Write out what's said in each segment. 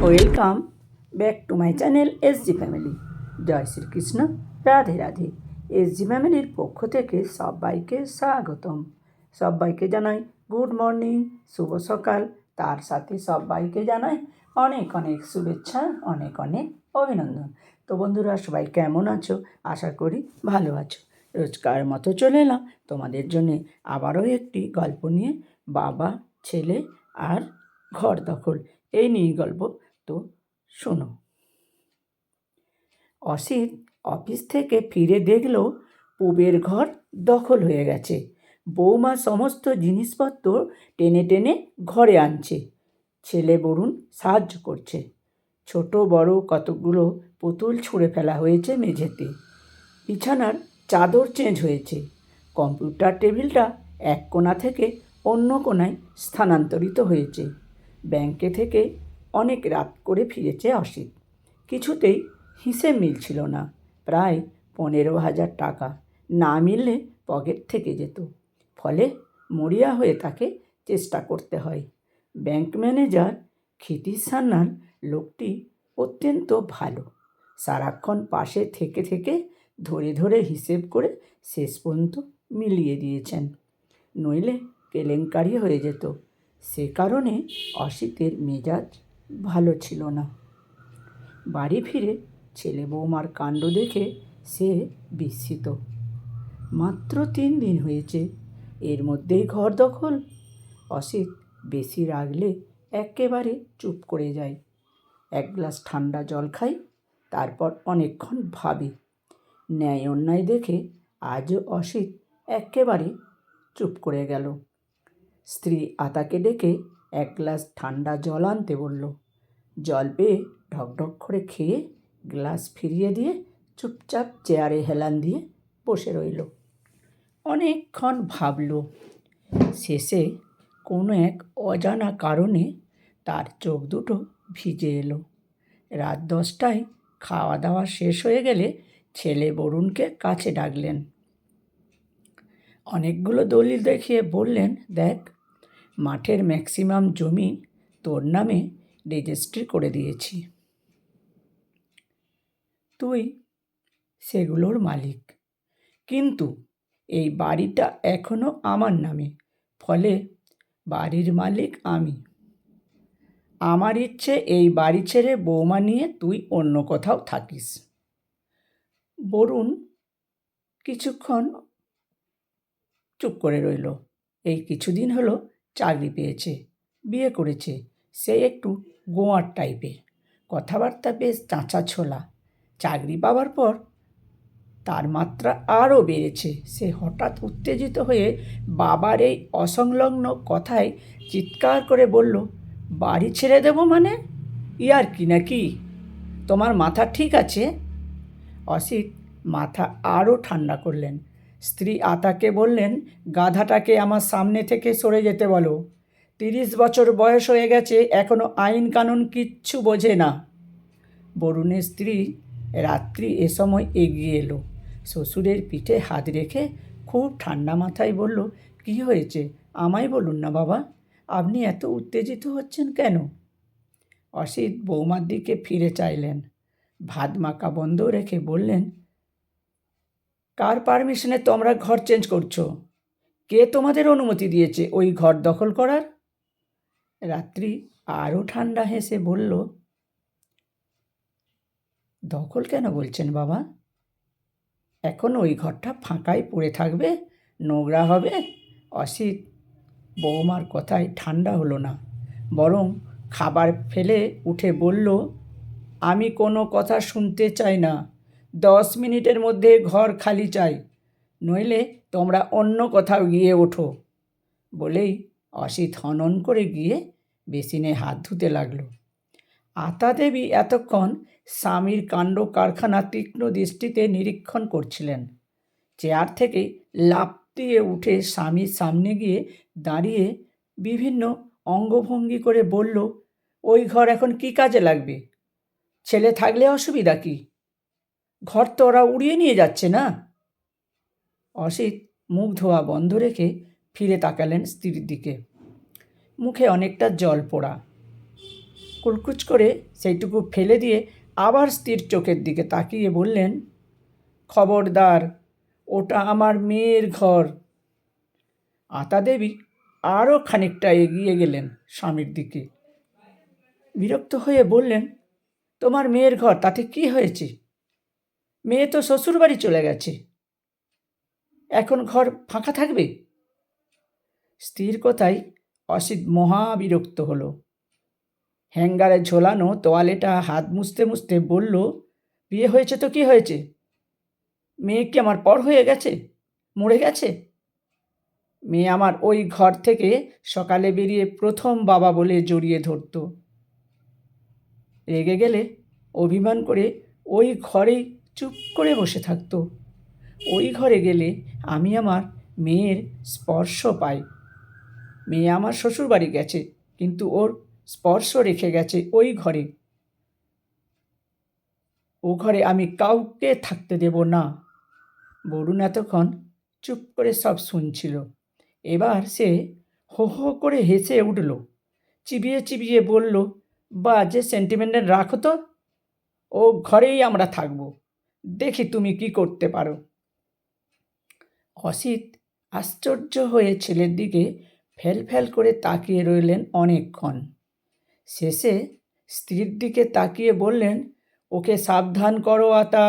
Welcome back to my channel SG family. জয় Shrikrishna, Radhe Radhe. SG ফ্যামিলির পক্ষ থেকে সবাইকে স্বাগতম। সবাইকে জানাই গুড মর্নিং, শুভ সকাল। তার সাথে সবাইকে জানাই অনেক অনেক শুভেচ্ছা, অনেক অনেক অভিনন্দন। তো বন্ধুরা, সবাই কেমন আছো? আশা করি ভালো আছো। রোজকার মতো চলে এলাম তোমাদের জন্য আবারও একটি গল্প নিয়ে। বাবা, ছেলে আর ঘর দখল, এই নিয়ে গল্প। তো শোনো। অসিত অফিস থেকে ফিরে দেখলো পুবের ঘর দখল হয়ে গেছে। বৌমা সমস্ত জিনিসপত্র টেনে টেনে ঘরে আনছে। ছেলে বরুণ সাহায্য করছে। ছোট বড় কতগুলো পুতুল ছুঁড়ে ফেলা হয়েছে মেঝেতে। বিছানার চাদর চেঞ্জ হয়েছে। কম্পিউটার টেবিলটা এক কোণা থেকে অন্য কোণায় স্থানান্তরিত হয়েছে। ব্যাংকে থেকে অনেক রাত করে ফিরেছে অসিত। কিছুতেই হিসেব মিলছিল না। প্রায় 15,000 টাকা না মিললে পকেট থেকে যেত। ফলে মরিয়া হয়ে তাকে চেষ্টা করতে হয়। ব্যাংক ম্যানেজার ক্ষিতিশ সান্যাল লোকটি অত্যন্ত ভালো। সারাক্ষণ পাশে থেকে থেকে ধরে ধরে হিসেব করে শেষ পর্যন্ত মিলিয়ে দিয়েছেন, নইলে কেলেঙ্কারি হয়ে যেত। সে কারণে অসিতের মেজাজ ভালো ছিল না। বাড়ি ফিরে ছেলে বৌমার কাণ্ড দেখে সে বিস্মিত। মাত্র 3 দিন হয়েছে, এর মধ্যেই ঘর দখল। অসিত বেশি রাগলে একেবারে চুপ করে যায়। এক গ্লাস ঠান্ডা জল খাই, তারপর অনেকক্ষণ ভাবি। ন্যায় অন্যায় দেখে আজও অসিত একেবারে চুপ করে গেল। স্ত্রী আতাকে ডেকে এক গ্লাস ঠান্ডা জল আনতে বলল। জল পেয়ে ঢকঢক করে খেয়ে গ্লাস ফিরিয়ে দিয়ে চুপচাপ চেয়ারে হেলান দিয়ে বসে রইল। অনেকক্ষণ ভাবল। শেষে কোনো এক অজানা কারণে তার চোখ দুটো ভিজে এলো। রাত 10টায় খাওয়া দাওয়া শেষ হয়ে গেলে ছেলে বরুণকে কাছে ডাকলেন। অনেকগুলো দলিল দেখিয়ে বললেন, দেখ, মাঠের ম্যাক্সিমাম জমি তোর নামে রেজিস্ট্রি করে দিয়েছি। তুই সেগুলোর মালিক, কিন্তু এই বাড়িটা এখনও আমার নামে। ফলে বাড়ির মালিক আমি। আমার ইচ্ছে এই বাড়ি ছেড়ে বৌমা নিয়ে তুই অন্য কোথাও থাকিস। বরুণ কিছুক্ষণ চুপ করে রইল। এই কিছুদিন হলো চাকরি পেয়েছে, বিয়ে করেছে। সে একটু গোয়ার টাইপের, কথাবার্তা বেশ চাঁচা ছোলা। চাকরি পাওয়ার পর তার মাত্রা আরও বেড়েছে। সে হঠাৎ উত্তেজিত হয়ে বাবার এই অসংলগ্ন কথায় চিৎকার করে বলল, বাড়ি ছেড়ে দেবো মানে? ইয়ার কি নাকি? তোমার মাথা ঠিক আছে? অসিত মাথা আরও ঠান্ডা করলেন। স্ত্রী আতাকে বললেন, গাধাটাকে আমার সামনে থেকে সরে যেতে বলো। 30 বছর বয়স হয়ে গেছে, এখনও আইন কানুন কিচ্ছু বোঝে না। বরুণের স্ত্রী রাত্রি এ সময় এগিয়ে এলো। শ্বশুরের পিঠে হাত রেখে খুব ঠান্ডা মাথায় বলল, কী হয়েছে আমায় বলুন না বাবা, আপনি এত উত্তেজিত হচ্ছেন কেন? অসিত বৌমার দিকে ফিরে চাইলেন। ভাত মাখা বন্ধ রেখে বললেন, কার পারমিশনে তোমরা ঘর চেঞ্জ করছো? কে তোমাদের অনুমতি দিয়েছে ওই ঘর দখল করার? রাত্রি আরও ঠান্ডা হেসে বলল, দখল কেন বলছেন বাবা? এখন ওই ঘরটা ফাঁকাই পড়ে থাকবে, নোংরা হবে। অসিত বৌমার কথায় ঠান্ডা হলো না, বরং খাবার ফেলে উঠে বলল, আমি কোনো কথা শুনতে চাই না। 10 মিনিটের মধ্যে ঘর খালি চাই, নইলে তোমরা অন্য কোথাও গিয়ে ওঠো। বলেই অসিত হনন করে গিয়ে বেসিনে হাত ধুতে লাগলো। আতা দেবী এতক্ষণ স্বামীর কাণ্ড কারখানা তীক্ষ্ণ দৃষ্টিতে নিরীক্ষণ করছিলেন। চেয়ার থেকে লাফ দিয়ে উঠে স্বামীর সামনে গিয়ে দাঁড়িয়ে বিভিন্ন অঙ্গভঙ্গি করে বলল, ওই ঘর এখন কি কাজে লাগবে? ছেলে থাকলে অসুবিধা কি? ঘর তো ওরা উড়িয়ে নিয়ে যাচ্ছে না? অসিত মুখ ধোয়া বন্ধ রেখে ফিরে তাকালেন স্ত্রীর দিকে। মুখে অনেকটা জল পোড়া। কুলকুচ করে সেইটুকু ফেলে দিয়ে আবার স্ত্রীর চোখের দিকে তাকিয়ে বললেন, খবরদার, ওটা আমার মেয়ের ঘর। আতা দেবী আরও খানিকটা এগিয়ে গেলেন স্বামীর দিকে। বিরক্ত হয়ে বললেন, তোমার মেয়ের ঘর, তাতে কি হয়েছে? মেয়ে তো শ্বশুরবাড়ি চলে গেছে, এখন ঘর ফাঁকা থাকবে? স্ত্রীর কথায় অসিত মহা বিরক্ত হলো। হ্যাঙ্গারে ঝোলানো তোয়ালেটা হাত মুছতে মুছতে বলল, বিয়ে হয়েছে তো কি হয়েছে? মেয়ে কি আমার পর হয়ে গেছে, মরে গেছে? মেয়ে আমার ওই ঘর থেকে সকালে বেরিয়ে প্রথম বাবা বলে জড়িয়ে ধরত। রেগে গেলে অভিমান করে ওই ঘরেই চুপ করে বসে থাকতো। ওই ঘরে গেলে আমি আমার মেয়ের স্পর্শ পাই। মেয়ে আমার শ্বশুরবাড়ি গেছে, কিন্তু ওর স্পর্শ রেখে গেছে ওই ঘরে। ও ঘরে আমি কাউকে থাকতে দেব না। বরুণ এতক্ষণ চুপ করে সব শুনছিল। এবার সে হো হো করে হেসে উঠল, চিবিয়ে চিবিয়ে বলল, বা যে সেন্টিমেন্টাল রাখো তো, ও ঘরেই আমরা থাকব, দেখি তুমি কি করতে পারো। অসিত আশ্চর্য হয়ে ছেলের দিকে ফেল ফেল করে তাকিয়ে রইলেন অনেকক্ষণ। শেষে স্ত্রীর দিকে তাকিয়ে বললেন, ওকে সাবধান করো আতা,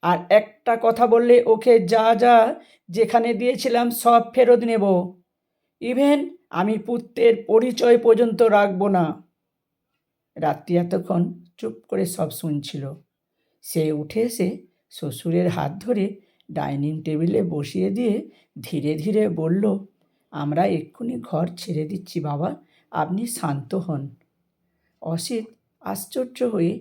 আর একটা কথা বললে ওকে যা যা যেখানে দিয়েছিলাম সব ফেরত নেব। ইভেন আমি পুত্রের পরিচয় পর্যন্ত রাখব না। রাত্রি এতক্ষণ চুপ করে সব শুনছিল। সে উঠে এসে শ্বশুরের হাত ধরে ডাইনিং টেবিলে বসিয়ে দিয়ে ধীরে ধীরে বলল, আমরা এক্ষুনি ঘর ছেড়ে দিচ্ছি বাবা, আপনি শান্ত হন। অসিত আশ্চর্য হয়ে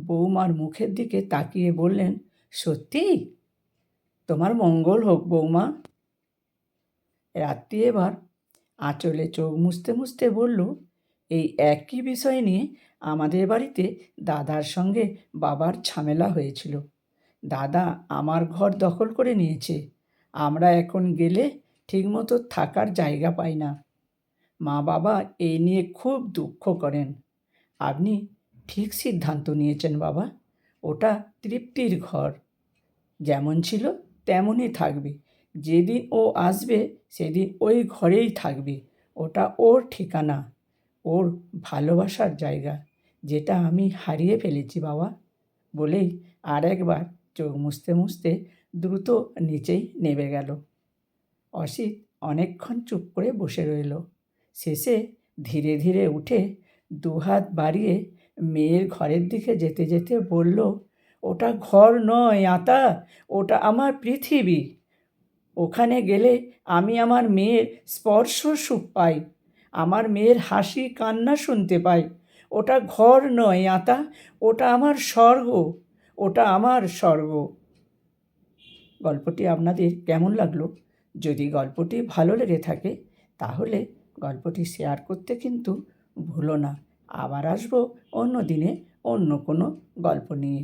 বৌমার মুখের দিকে তাকিয়ে বললেন, সত্যি? তোমার মঙ্গল হোক বৌমা। রাত্রি এবার আঁচলে চোখ মুছতে মুছতে বলল, এই একই বিষয় নিয়ে আমাদের বাড়িতে দাদার সঙ্গে বাবার ঝামেলা হয়েছিল। দাদা আমার ঘর দখল করে নিয়েছে। আমরা এখন গেলে ঠিকমতো থাকার জায়গা পাই না। মা বাবা এই নিয়ে খুব দুঃখ করেন। আপনি ঠিক সিদ্ধান্ত নিয়েছেন বাবা, ওটা তৃপ্তির ঘর, যেমন ছিল তেমনই থাকবে। যেদিন ও আসবে সেদিন ওই ঘরেই থাকবে। ওটা ওর ঠিকানা, ওর ভালোবাসার জায়গা, যেটা আমি হারিয়ে ফেলেছি বাবা। বলেই আর একবার চোখ মুছতে মুছতে দ্রুত নিচেই নেমে গেল। অসিত অনেকক্ষণ চুপ করে বসে রইল। শেষে ধীরে ধীরে উঠে দুহাত বাড়িয়ে মেয়ের ঘরের দিকে যেতে যেতে বলল, ওটা ঘর নয় আতা, ওটা আমার পৃথিবী। ওখানে গেলে আমি আমার মেয়ের স্পর্শ সুখ পাই, আমার মেয়ের হাসি কান্না শুনতে পাই। ওটা ঘর নয় আতা, ওটা আমার স্বর্গ, ওটা আমার স্বর্গ। গল্পটি আপনাদের কেমন লাগলো? যদি গল্পটি ভালো লেগে থাকে তাহলে গল্পটি শেয়ার করতে কিন্তু ভুলো না। আবার আসবো অন্য দিনে অন্য কোনো গল্প নিয়ে।